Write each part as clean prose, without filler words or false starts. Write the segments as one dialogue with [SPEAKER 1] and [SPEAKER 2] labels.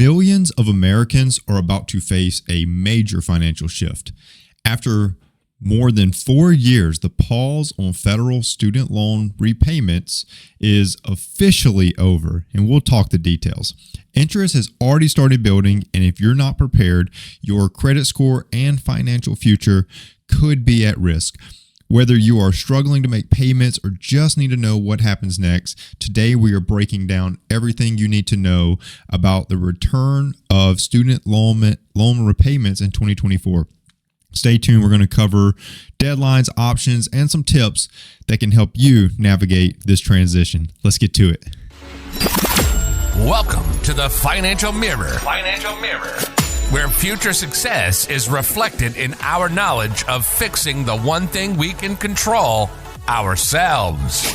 [SPEAKER 1] Millions of Americans are about to face a major financial shift. After more than 4 years, the pause on federal student loan repayments is officially over, and we'll talk the details. Interest has already started building, and if you're not prepared, your credit score and financial future could be at risk. Whether you are struggling to make payments or just need to know what happens next, today we are breaking down everything you need to know about the return of student loan repayments in 2024. Stay tuned. We're going to cover deadlines, options, and some tips that can help you navigate this transition. Let's get to it.
[SPEAKER 2] Welcome to the Financial Mirror. Where future success is reflected in our knowledge of fixing the one thing we can control, ourselves.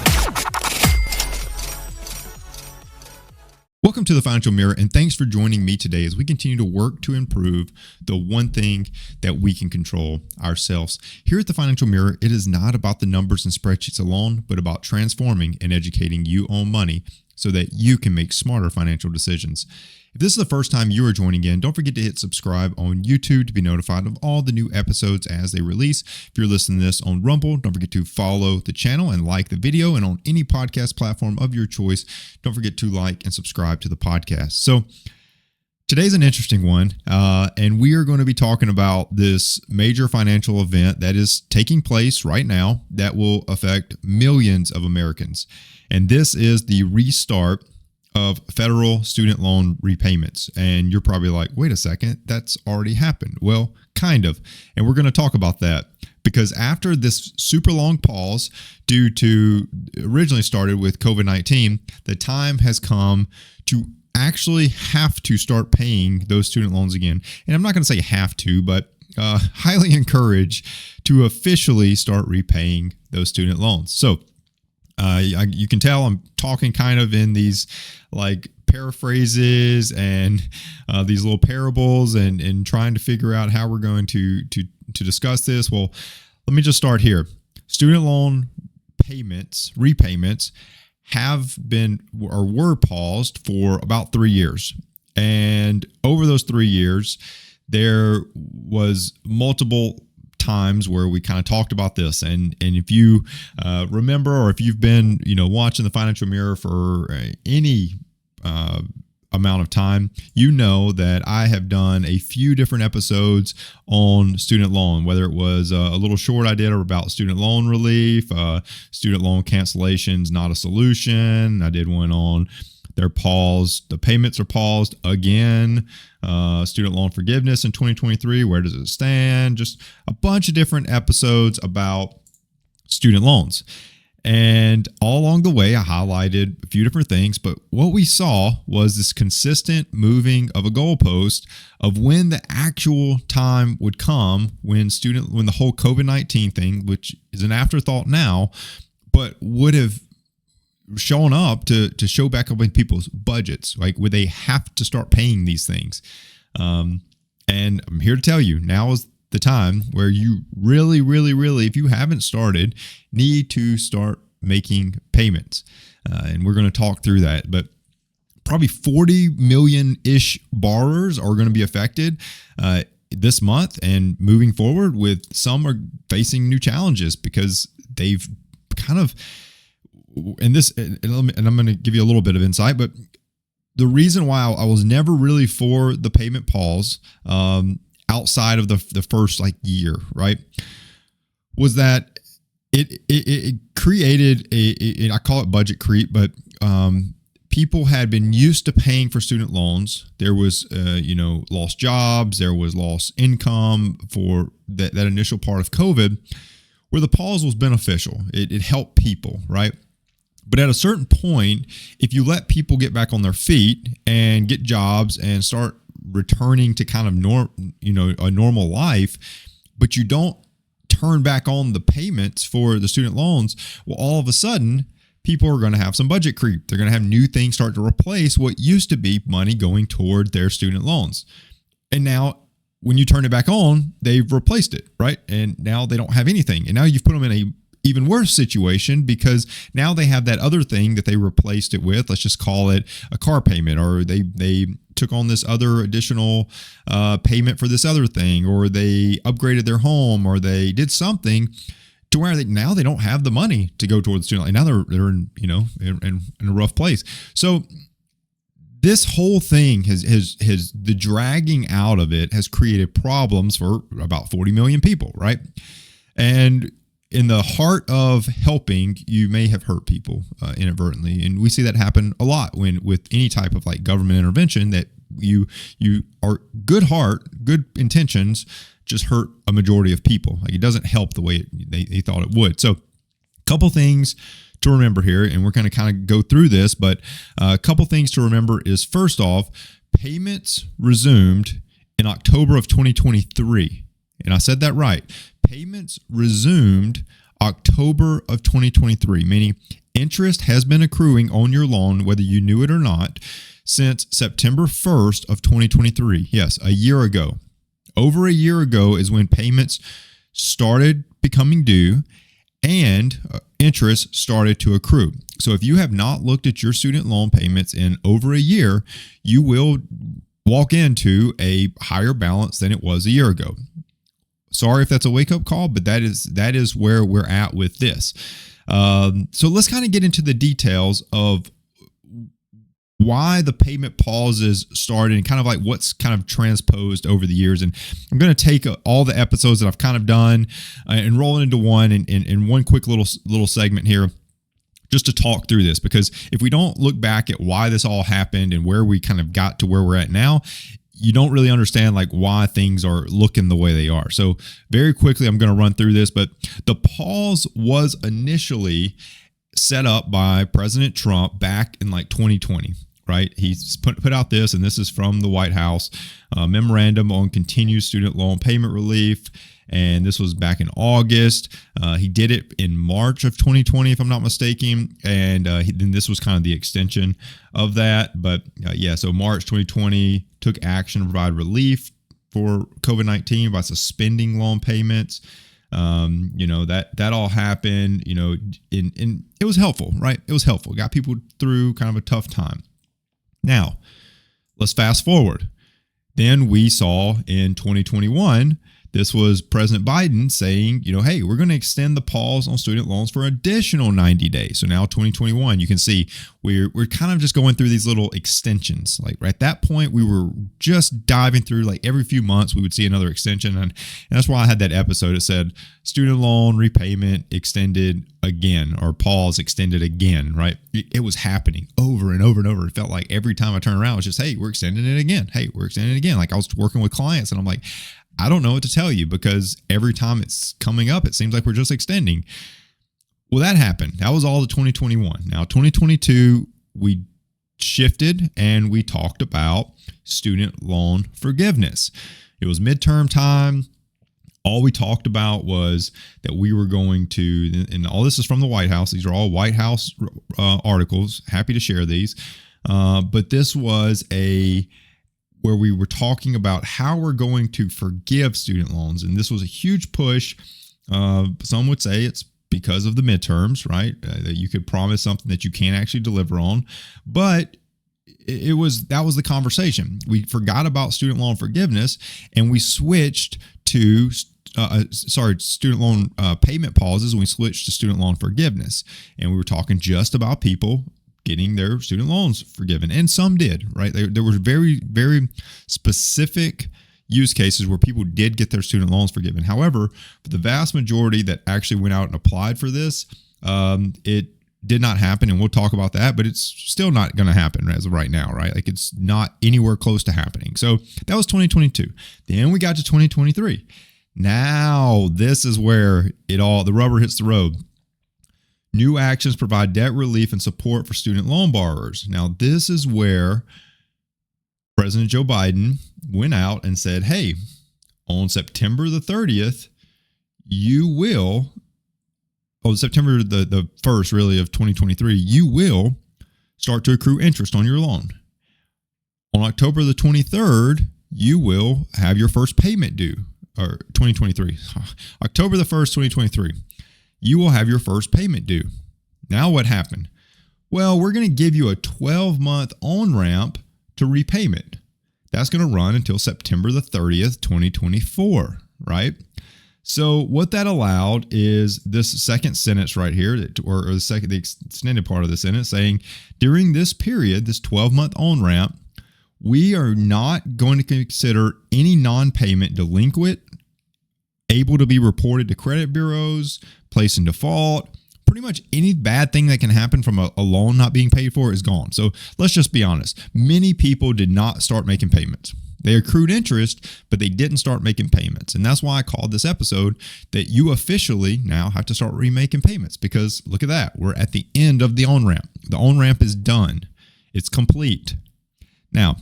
[SPEAKER 1] Welcome to the Financial Mirror, and thanks for joining me today as we continue to work to improve the one thing that we can control, ourselves. Here at the Financial Mirror, it is not about the numbers and spreadsheets alone, but about transforming and educating you on money so that you can make smarter financial decisions. If this is the first time you are joining in, don't forget to hit subscribe on YouTube to be notified of all the new episodes as they release. If you're listening to this on Rumble, don't forget to follow the channel and like the video. And on any podcast platform of your choice, don't forget to like and subscribe to the podcast. So today's an interesting one, and we are going to be talking about this major financial event that is taking place right now that will affect millions of Americans. And this is the restart of federal student loan repayments. And you're probably like, wait a second, that's already happened. Well, kind of. And we're going to talk about that because after this super long pause due to originally started with COVID-19, the time has come to actually have to start paying those student loans again. And I'm not going to say have to, but highly encourage to officially start repaying those student loans. So you can tell I'm talking kind of in these like paraphrases and these little parables and trying to figure out how we're going to discuss this. Well, let me just start here. Student loan repayments have been or were paused for about 3 years. And over those 3 years, there was multiple times where we kind of talked about this, and if you remember, or if you've been watching the Financial Mirror for any amount of time, you know that I have done a few different episodes on student loan, whether it was a little short I did about student loan relief, student loan cancellations not a solution. I did one on they're paused. The payments are paused again. Student loan forgiveness in 2023. Where does it stand? Just a bunch of different episodes about student loans. And all along the way, I highlighted a few different things. But what we saw was this consistent moving of a goalpost of when the actual time would come when the whole COVID-19 thing, which is an afterthought now, but would have showing up to show back up in people's budgets, like would they have to start paying these things? And I'm here to tell you, now is the time where you really, if you haven't started, need to start making payments. And we're going to talk through that, but probably 40 million-ish borrowers are going to be affected this month and moving forward, with some are facing new challenges because they've kind of, and I'm going to give you a little bit of insight, but the reason why I was never really for the payment pause outside of the first year, right, was that it created I call it budget creep, but people had been used to paying for student loans. There was lost jobs, there was lost income for that initial part of COVID, where the pause was beneficial. It helped people, right? But at a certain point, if you let people get back on their feet and get jobs and start returning to kind of a normal life, but you don't turn back on the payments for the student loans, well, all of a sudden, people are going to have some budget creep. They're going to have new things start to replace what used to be money going toward their student loans. And now, when you turn it back on, they've replaced it, right? And now they don't have anything. And now you've put them in a even worse situation, because now they have that other thing that they replaced it with. Let's just call it a car payment, or they took on this other additional payment for this other thing, or they upgraded their home, or they did something to where now they don't have the money to go towards the student loan. Now they're in, in a rough place. So this whole thing has the dragging out of it has created problems for about 40 million people, right? And in the heart of helping, you may have hurt people inadvertently, and we see that happen a lot with any type of like government intervention, that you are good heart, good intentions, just hurt a majority of people. Like, it doesn't help the way they thought it would. So, a couple things to remember here, and we're going to kind of go through this, but a couple things to remember is, first off, payments resumed in October of 2023, and I said that right. Payments resumed October of 2023, meaning interest has been accruing on your loan, whether you knew it or not, since September 1st of 2023. Yes, a year ago. Over a year ago is when payments started becoming due and interest started to accrue. So if you have not looked at your student loan payments in over a year, you will walk into a higher balance than it was a year ago. Sorry if that's a wake-up call, but that is where we're at with this. So let's kind of get into the details of why the payment pauses started and kind of like what's kind of transposed over the years. And I'm going to take all the episodes that I've kind of done and roll it into one in one quick little segment here, just to talk through this, because if we don't look back at why this all happened and where we kind of got to where we're at now, you don't really understand like why things are looking the way they are. So very quickly, I'm going to run through this, but the pause was initially set up by President Trump back in like 2020, right? He's put out this, and this is from the White House, memorandum on continued student loan payment relief. And this was back in August. He did it in March of 2020, if I'm not mistaken. And then this was kind of the extension of that. But so March 2020 took action to provide relief for COVID-19 by suspending loan payments. That all happened, and it was helpful, right? It was helpful. It got people through kind of a tough time. Now, let's fast forward. Then we saw in 2021, this was President Biden saying, hey, we're going to extend the pause on student loans for additional 90 days. So now 2021, you can see we're kind of just going through these little extensions. Like at that point, we were just diving through, like every few months we would see another extension. And that's why I had that episode. It said student loan repayment extended again, or pause extended again, right? It was happening over and over and over. It felt like every time I turned around, it was just, hey, we're extending it again. Hey, we're extending it again. Like I was working with clients and I'm like, I don't know what to tell you, because every time it's coming up, it seems like we're just extending. Well, that happened. That was all of 2021. Now, 2022, we shifted and we talked about student loan forgiveness. It was midterm time. All we talked about was that we were going to, and all this is from the White House. These are all White House articles. Happy to share these. But this was where we were talking about how we're going to forgive student loans. And this was a huge push. Some would say it's because of the midterms, right? That you could promise something that you can't actually deliver on. But that was the conversation. We forgot about student loan forgiveness and we switched to student loan payment pauses, and we switched to student loan forgiveness. And we were talking just about people getting their student loans forgiven. And some did, right? There were very, very specific use cases where people did get their student loans forgiven. However, for the vast majority that actually went out and applied for this, it did not happen. And we'll talk about that, but it's still not going to happen as of right now, right? Like it's not anywhere close to happening. So that was 2022. Then we got to 2023. Now, this is where the rubber hits the road. New actions provide debt relief and support for student loan borrowers. Now, this is where President Joe Biden went out and said, hey, on September the 30th, September the 1st, really, of 2023, you will start to accrue interest on your loan. On October the 23rd, you will have your first payment due, or 2023, October the 1st, 2023. you will have your first payment due. Now what happened? Well, we're going to give you a 12-month on-ramp to repayment. That's going to run until September the 30th, 2024, right? So what that allowed is this second sentence right here, or the extended part of the sentence saying, during this period, this 12-month on-ramp, we are not going to consider any non-payment delinquent, able to be reported to credit bureaus, placed in default. Pretty much any bad thing that can happen from a loan not being paid for is gone. So let's just be honest. Many people did not start making payments. They accrued interest, but they didn't start making payments. And that's why I called this episode that you officially now have to start remaking payments, because look at that. We're at the end of the on-ramp. The on-ramp is done. It's complete. Now,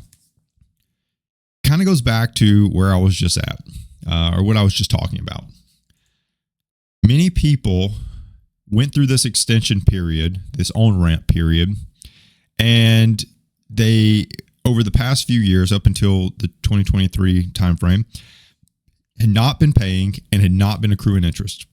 [SPEAKER 1] kind of goes back to where I was just at, or what I was just talking about. Many people went through this extension period, this on-ramp period, and they, over the past few years, up until the 2023 timeframe, had not been paying and had not been accruing interest.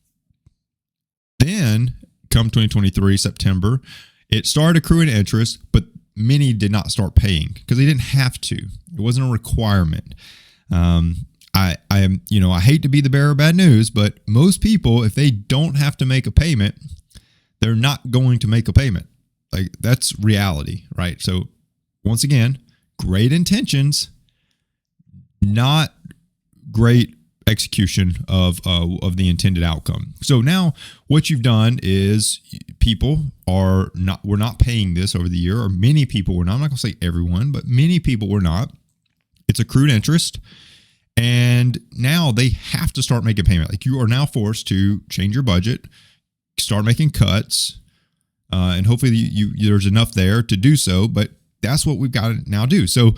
[SPEAKER 1] Then, come 2023, September, it started accruing interest, but many did not start paying because they didn't have to. It wasn't a requirement. I hate to be the bearer of bad news, but most people, if they don't have to make a payment, they're not going to make a payment. Like, that's reality, right? So once again, great intentions, not great execution of the intended outcome. So now what you've done is we're not paying this over the year, or many people were not. I'm not going to say everyone, but many people were not. It's accrued interest. And now they have to start making payment. Like, you are now forced to change your budget, start making cuts, and hopefully there's enough there to do so. But that's what we've got to now do. So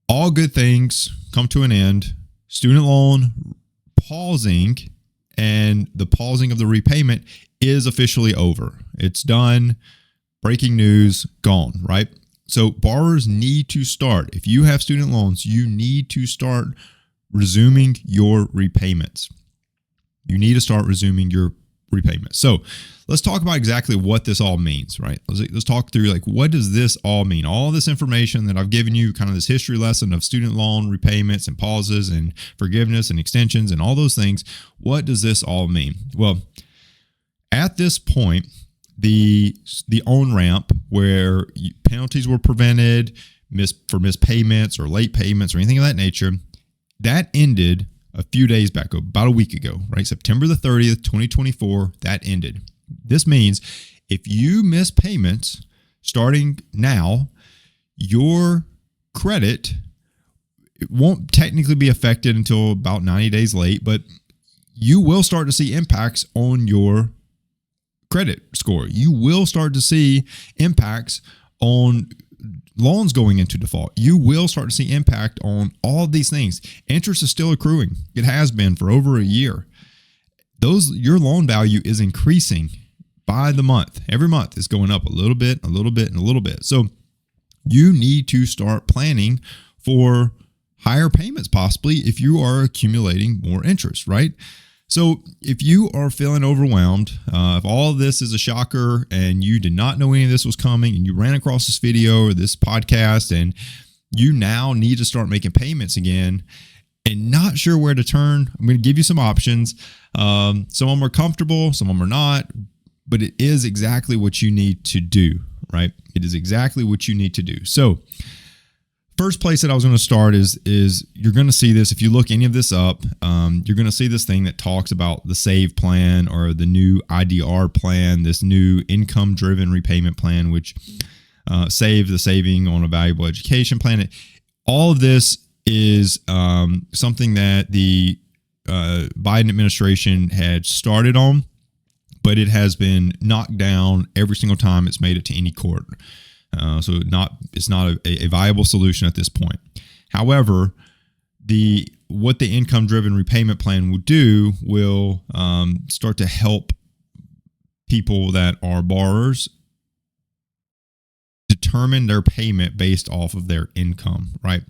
[SPEAKER 1] all good things come to an end. Student loan pausing, and the pausing of the repayment is officially over. It's done. Breaking news, gone, right? So borrowers need to start. If you have student loans, you need to start resuming your repayments. You need to start resuming your repayments. So let's talk about exactly what this all means, right? Let's talk through, like, what does this all mean? All this information that I've given you, kind of this history lesson of student loan repayments and pauses and forgiveness and extensions and all those things. What does this all mean? Well, at this point, the on-ramp where penalties were prevented for missed payments or late payments or anything of that nature, that ended a few days back, about a week ago, right? September the 30th, 2024, that ended. This means if you miss payments starting now, your credit, it won't technically be affected until about 90 days late, but you will start to see impacts on your credit score. You will start to see impacts on loans going into default. You will start to see impact on all of these things. Interest is still accruing. It has been for over a year. Your loan value is increasing by the month. Every month is going up a little bit, a little bit, and a little bit. So you need to start planning for higher payments, possibly, if you are accumulating more interest, right? So if you are feeling overwhelmed, if all of this is a shocker and you did not know any of this was coming, and you ran across this video or this podcast and you now need to start making payments again and not sure where to turn, I'm going to give you some options. Some of them are comfortable, some of them are not, but it is exactly what you need to do, right? It is exactly what you need to do. So first place that I was going to start is you're going to see this. If you look any of this up, you're going to see this thing that talks about the SAVE plan or the new IDR plan, this new income-driven repayment plan, which SAVE, the Saving on a Valuable Education plan. All of this is something that the Biden administration had started on, but it has been knocked down every single time it's made it to any court. So it's not a viable solution at this point. However, what the income-driven repayment plan will do will start to help people that are borrowers determine their payment based off of their income, right?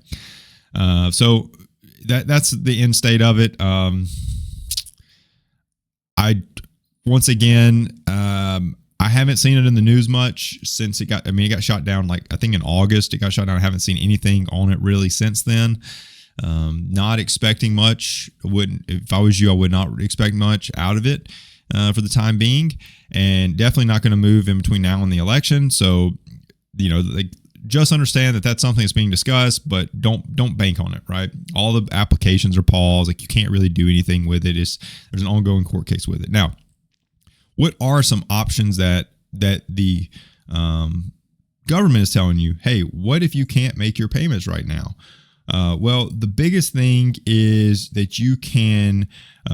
[SPEAKER 1] So that's the end state of it. I once again, I haven't seen it in the news much since it got shot down, like I think in August it got shot down. I haven't seen anything on it really since then. Not expecting much. If I was you, I would not expect much out of it for the time being, and definitely not going to move in between now and the election. So, just understand that that's something that's being discussed, but don't bank on it, right? All the applications are paused. Like, you can't really do anything with it. There's an ongoing court case with it. Now, what are some options that the government is telling you? Hey, what if you can't make your payments right now? Well, the biggest thing is that you can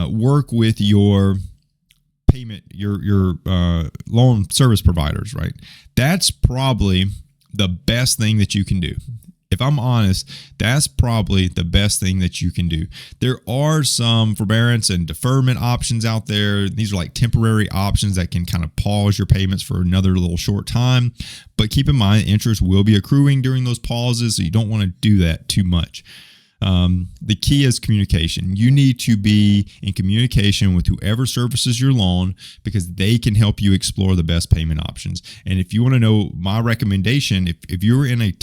[SPEAKER 1] work with your payment, your loan service providers, right? That's probably the best thing that you can do. If I'm honest, that's probably the best thing that you can do. There are some forbearance and deferment options out there. These are like temporary options that can kind of pause your payments for another little short time. But keep in mind, interest will be accruing during those pauses, so you don't want to do that too much. The key is communication. You need to be in communication with whoever services your loan, because they can help you explore the best payment options. And if you want to know my recommendation, if you're in a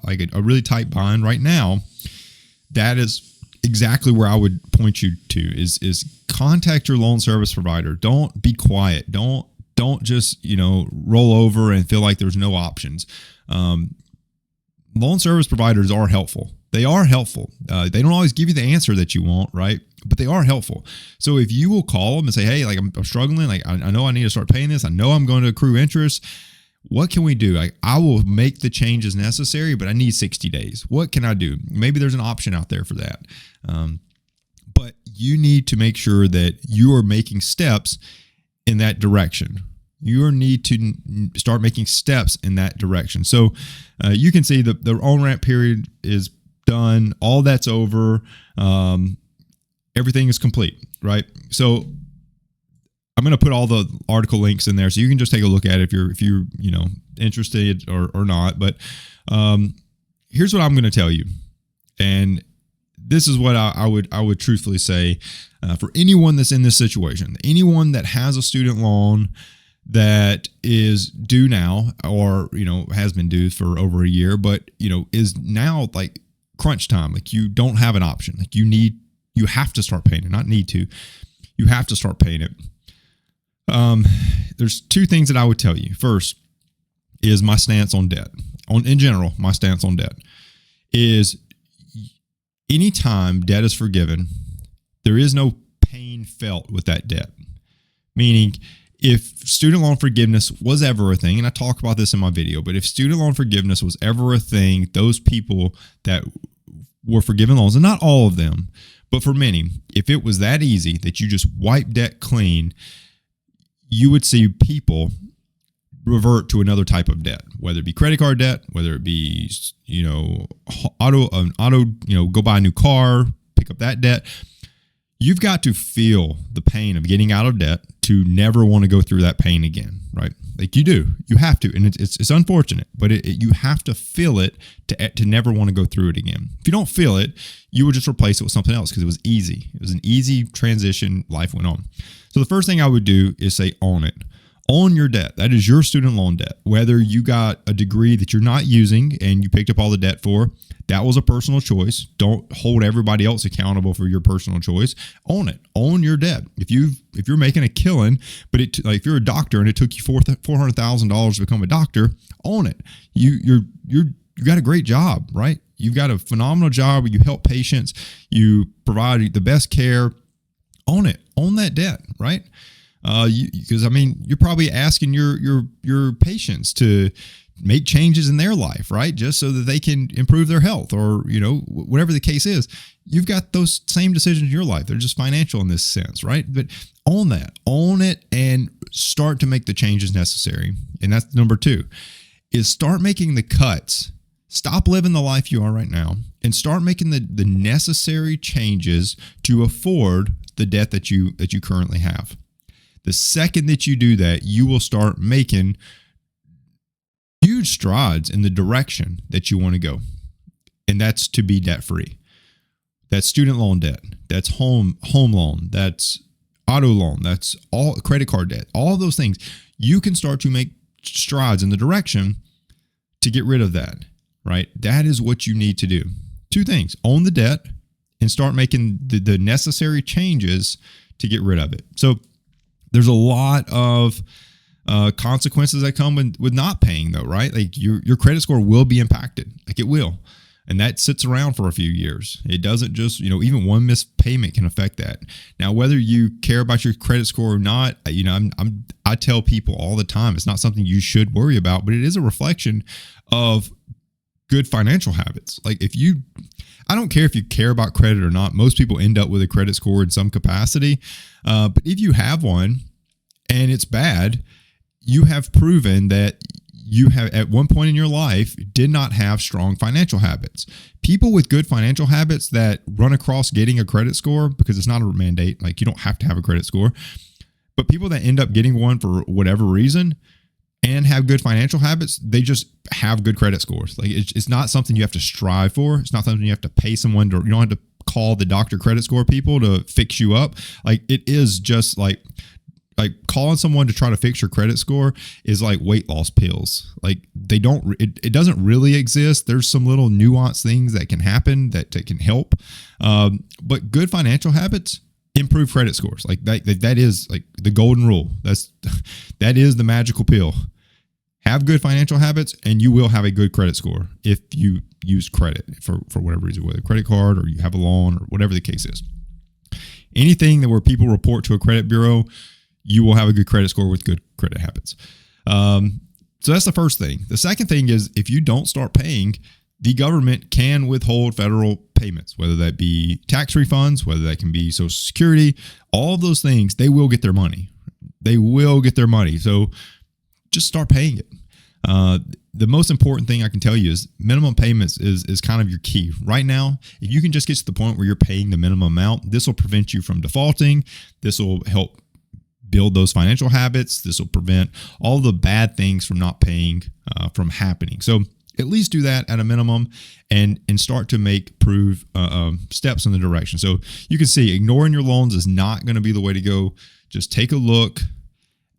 [SPEAKER 1] like a really tight bind right now, that is exactly where I would point you to is contact your loan service provider. Don't be quiet. Don't just, roll over and feel like there's no options. Loan service providers are helpful. They are helpful. They don't always give you the answer that you want, right? But they are helpful. So if you will call them and say, hey, like I'm struggling, like I know I need to start paying this. I know I'm going to accrue interest. What can we do? Like, I will make the changes necessary, but I need 60 days. What can I do? Maybe there's an option out there for that. But you need to make sure that you are making steps in that direction. You need to start making steps in that direction. So you can see the on-ramp period is done. All that's over. Everything is complete, right? So I'm going to put all the article links in there so you can just take a look at it if you're interested or not. But here's what I'm going to tell you, and this is what I would truthfully say for anyone that's in this situation, anyone that has a student loan that is due now, or has been due for over a year, but is now like crunch time. Like, you don't have an option. Like, you have to start paying it. Not need to. You have to start paying it. There's two things that I would tell you. First is my stance on debt. In general, my stance on debt is anytime debt is forgiven, there is no pain felt with that debt. Meaning, if student loan forgiveness was ever a thing, and I talk about this in my video, but if student loan forgiveness was ever a thing, those people that were forgiven loans, and not all of them, but for many, if it was that easy that you just wipe debt clean, you would see people revert to another type of debt, whether it be credit card debt, whether it be, auto, go buy a new car, pick up that debt. You've got to feel the pain of getting out of debt to never want to go through that pain again, right? Like, you do. You have to. And it's unfortunate, but you have to feel it to never want to go through it again. If you don't feel it, you would just replace it with something else because it was easy. It was an easy transition. Life went on. So the first thing I would do is say, own it. Own your debt. That is your student loan debt. Whether you got a degree that you're not using and you picked up all the debt for, that was a personal choice. Don't hold everybody else accountable for your personal choice. Own it. Own your debt. If you're making a killing, but if you're a doctor and it took you $400,000 to become a doctor, own it. You got a great job, right? You've got a phenomenal job. You help patients. You provide the best care. Own it. Own that debt, right? Because you're probably asking your patients to make changes in their life, right? Just so that they can improve their health, or whatever the case is. You've got those same decisions in your life. They're just financial in this sense, right? But own that, own it, and start to make the changes necessary. And that's number two, is start making the cuts. Stop living the life you are right now and start making the necessary changes to afford the debt that you currently have. The second that you do that, you will start making huge strides in the direction that you want to go. And that's to be debt free. That's student loan debt. That's home loan. That's auto loan, that's all credit card debt, all those things. You can start to make strides in the direction to get rid of that, right? That is what you need to do. Two things: own the debt and start making the necessary changes to get rid of it. So there's a lot of consequences that come with not paying, though, right? Like your credit score will be impacted. Like it will. And that sits around for a few years. It doesn't just, even one missed payment can affect that. Now, whether you care about your credit score or not, I tell people all the time, it's not something you should worry about, but it is a reflection of good financial habits. Like I don't care if you care about credit or not. Most people end up with a credit score in some capacity. But if you have one and it's bad, you have proven that you have at one point in your life did not have strong financial habits. People with good financial habits that run across getting a credit score, because it's not a mandate, like you don't have to have a credit score, but people that end up getting one for whatever reason and have good financial habits, they just have good credit scores. Like it's not something you have to strive for. It's not something you have to pay someone to, you don't have to call the Dr. Credit Score people to fix you up. Like it is just like calling someone to try to fix your credit score is like weight loss pills. Like it doesn't really exist. There's some little nuanced things that can happen that can help. But good financial habits improve credit scores. Like that is like the golden rule. That is the magical pill. Have good financial habits and you will have a good credit score if you use credit for whatever reason, whether credit card or you have a loan or whatever the case is. Anything where people report to a credit bureau, you will have a good credit score with good credit habits. So that's the first thing. The second thing is if you don't start paying, the government can withhold federal payments, whether that be tax refunds, whether that can be Social Security, all of those things, they will get their money. They will get their money. So just start paying it. The most important thing I can tell you is minimum payments is kind of your key. Right now, if you can just get to the point where you're paying the minimum amount, this will prevent you from defaulting. This will help build those financial habits. This will prevent all the bad things from not paying from happening. So at least do that at a minimum and start to prove steps in the direction. So you can see ignoring your loans is not going to be the way to go. Just take a look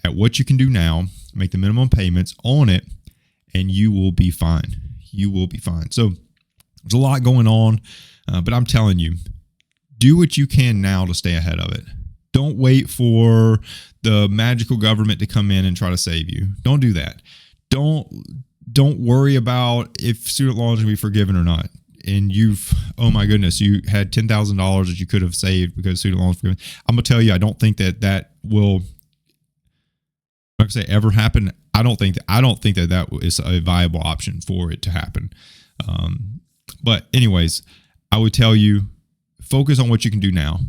[SPEAKER 1] at what you can do now, make the minimum payments, own it, and you will be fine. You will be fine. So there's a lot going on, but I'm telling you, do what you can now to stay ahead of it. Don't wait for the magical government to come in and try to save you. Don't do that. Don't worry about if student loans will be forgiven or not. And oh my goodness, you had $10,000 that you could have saved because student loans forgiven. I'm gonna tell you, I don't think that will, I'm not gonna say ever happen. I don't think that is a viable option for it to happen. But anyways, I would tell you, focus on what you can do now.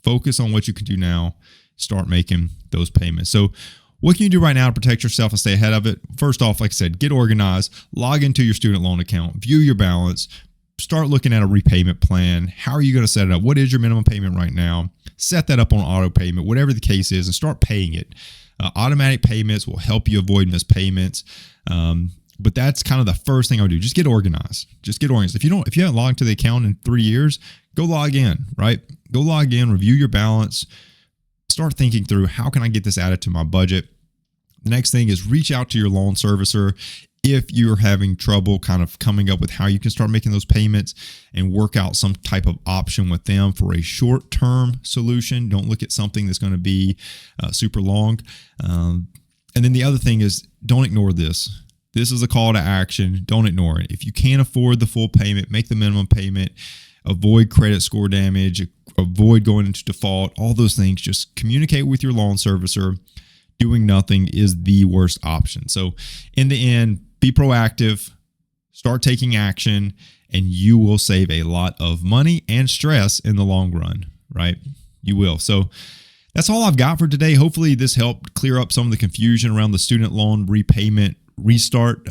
[SPEAKER 1] Focus on what you can do now. Start making those payments. So what can you do right now to protect yourself and stay ahead of it? First off, like I said, get organized, log into your student loan account, view your balance, start looking at a repayment plan. How are you going to set it up? What is your minimum payment right now? Set that up on auto payment, whatever the case is, and start paying it. Automatic payments will help you avoid missed payments. But that's kind of the first thing I would do. Just get organized. Just get organized. If you haven't logged to the account in 3 years, go log in, right? Go log in, review your balance, start thinking through how can I get this added to my budget. The next thing is reach out to your loan servicer if you're having trouble kind of coming up with how you can start making those payments and work out some type of option with them for a short-term solution. Don't look at something that's going to be super long. And then the other thing is don't ignore this. This is a call to action. Don't ignore it. If you can't afford the full payment, make the minimum payment. Avoid credit score damage. Avoid going into default. All those things. Just communicate with your loan servicer. Doing nothing is the worst option. So in the end, be proactive. Start taking action, and you will save a lot of money and stress in the long run, right? You will. So that's all I've got for today. Hopefully this helped clear up some of the confusion around the student loan repayment restart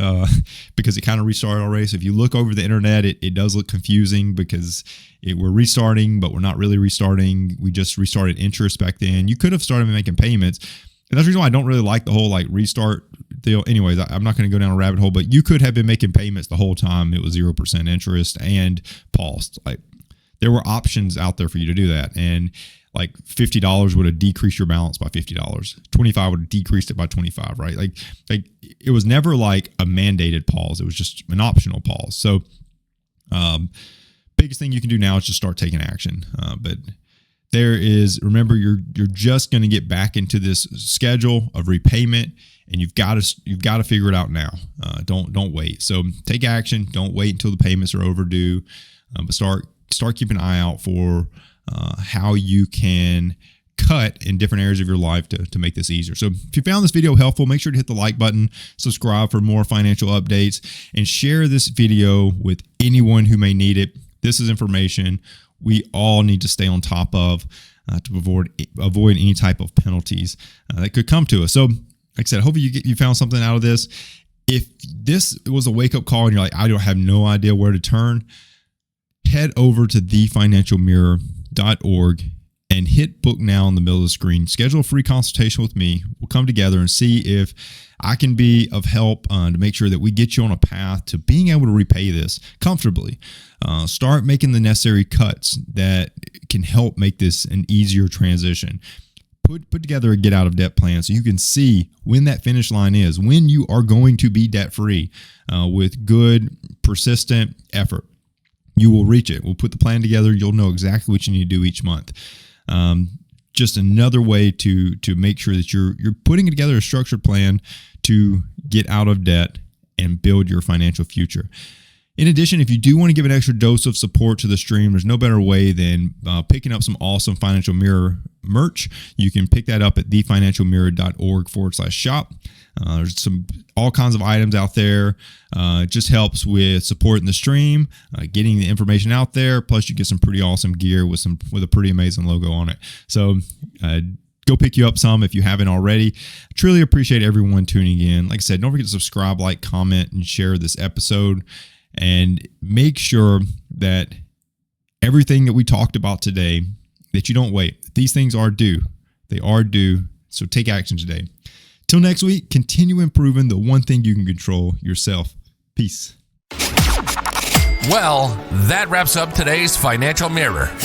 [SPEAKER 1] because it kind of restarted already. So if you look over the internet, it does look confusing because we're restarting, but we're not really restarting. We just restarted interest back then. You could have started making payments. And that's the reason why I don't really like the whole restart deal. Anyways, I'm not going to go down a rabbit hole, but you could have been making payments the whole time. It was 0% interest and paused. There were options out there for you to do that. And like $50 would have decreased your balance by $50. 25 would have decreased it by 25, right? Like it was never like a mandated pause. It was just an optional pause. So, biggest thing you can do now is just start taking action. But remember, you're just going to get back into this schedule of repayment, and you've got to figure it out now. Don't wait. So take action. Don't wait until the payments are overdue. But start keeping an eye out for how you can cut in different areas of your life to make this easier. So if you found this video helpful, make sure to hit the like button, subscribe for more financial updates, and share this video with anyone who may need it. This is information we all need to stay on top of to avoid any type of penalties that could come to us. So like I said, hopefully you found something out of this. If this was a wake-up call and you're like, I don't have no idea where to turn, head over to thefinancialmirror.org and hit book now in the middle of the screen. Schedule a free consultation with me. We'll come together and see if I can be of help to make sure that we get you on a path to being able to repay this comfortably. Start making the necessary cuts that can help make this an easier transition. Put together a get out of debt plan so you can see when that finish line is, when you are going to be debt free with good, persistent effort. You will reach it. We'll put the plan together. You'll know exactly what you need to do each month. Just another way to make sure that you're putting together a structured plan to get out of debt and build your financial future. In addition, if you do want to give an extra dose of support to the stream, there's no better way than picking up some awesome Financial Mirror merch. You can pick that up at thefinancialmirror.org/shop. There's all kinds of items out there. It just helps with supporting the stream, getting the information out there. Plus, you get some pretty awesome gear with a pretty amazing logo on it. So go pick you up some if you haven't already. I truly appreciate everyone tuning in. Like I said, don't forget to subscribe, like, comment, and share this episode. And make sure that everything that we talked about today, that you don't wait. These things are due. They are due. So take action today. Till next week, continue improving the one thing you can control, yourself. Peace.
[SPEAKER 2] Well, that wraps up today's Financial Mirror.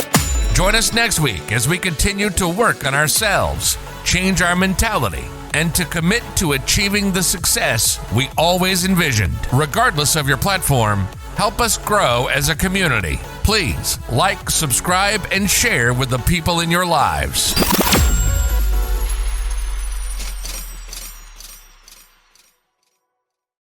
[SPEAKER 2] Join us next week as we continue to work on ourselves, change our mentality, and to commit to achieving the success we always envisioned. Regardless of your platform, help us grow as a community. Please like, subscribe, and share with the people in your lives.